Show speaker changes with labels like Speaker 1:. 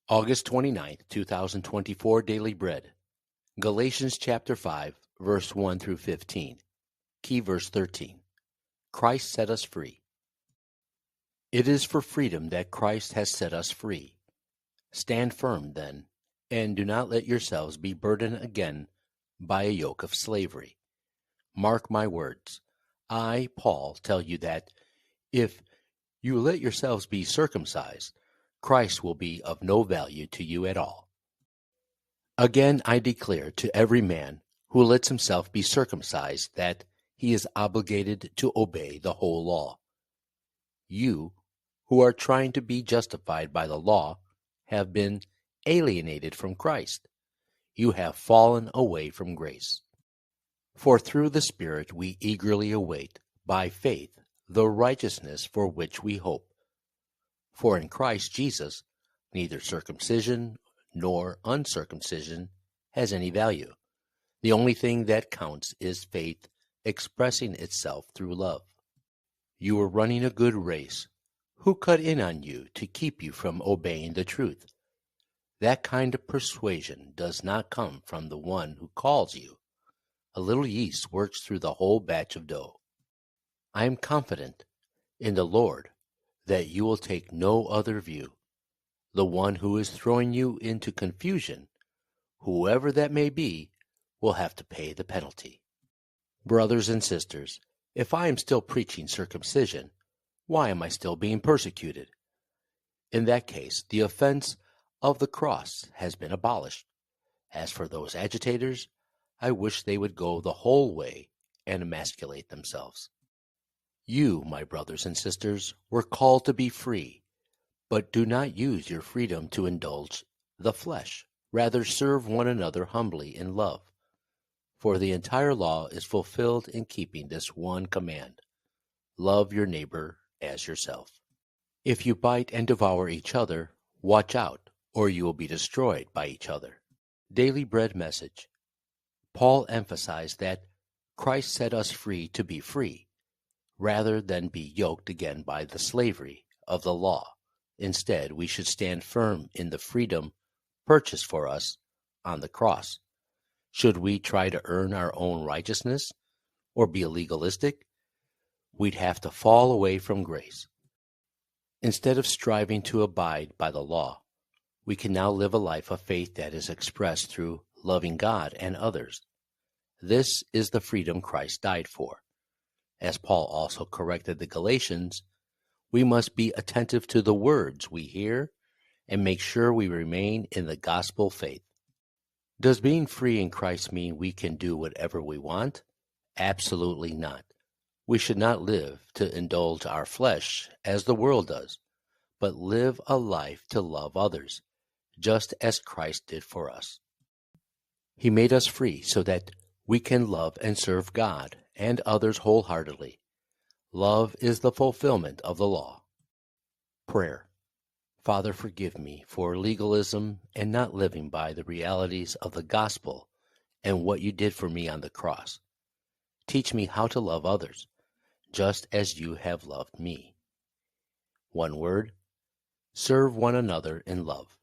Speaker 1: August 29th, 2024 Daily Bread. Galatians chapter 5, verse 1 through 15. Key verse 13. Christ set us free. It is for freedom that Christ has set us free. Stand firm, then, and do not let yourselves be burdened again by a yoke of slavery. Mark my words. I, Paul, tell you that if you let yourselves be circumcised, Christ will be of no value to you at all. Again I declare to every man who lets himself be circumcised that he is obligated to obey the whole law. You, who are trying to be justified by the law, have been alienated from Christ. You have fallen away from grace. For through the Spirit we eagerly await, by faith, the righteousness for which we hope. For in Christ Jesus, neither circumcision nor uncircumcision has any value. The only thing that counts is faith expressing itself through love. You are running a good race. Who cut in on you to keep you from obeying the truth? That kind of persuasion does not come from the one who calls you. A little yeast works through the whole batch of dough. I am confident in the Lord that you will take no other view. The one who is throwing you into confusion, whoever that may be, will have to pay the penalty. Brothers and sisters, if I am still preaching circumcision, why am I still being persecuted? In that case, the offense of the cross has been abolished. As for those agitators, I wish they would go the whole way and emasculate themselves. You, my brothers and sisters, were called to be free, but do not use your freedom to indulge the flesh. Rather, serve one another humbly in love. For the entire law is fulfilled in keeping this one command: love your neighbor as yourself. If you bite and devour each other, watch out, or you will be destroyed by each other. Daily Bread Message. Paul emphasized that Christ set us free to be free, rather than be yoked again by the slavery of the law. Instead, we should stand firm in the freedom purchased for us on the cross. Should we try to earn our own righteousness or be legalistic, we'd have to fall away from grace. Instead of striving to abide by the law, we can now live a life of faith that is expressed through loving God and others. This is the freedom Christ died for. As Paul also corrected the Galatians, we must be attentive to the words we hear and make sure we remain in the gospel faith. Does being free in Christ mean we can do whatever we want? Absolutely not. We should not live to indulge our flesh as the world does, but live a life to love others, just as Christ did for us. He made us free so that we can love and serve God and others wholeheartedly. Love is the fulfillment of the law. Prayer. Father, forgive me for legalism and not living by the realities of the gospel and what you did for me on the cross. Teach me how to love others, just as you have loved me. One word: serve one another in love.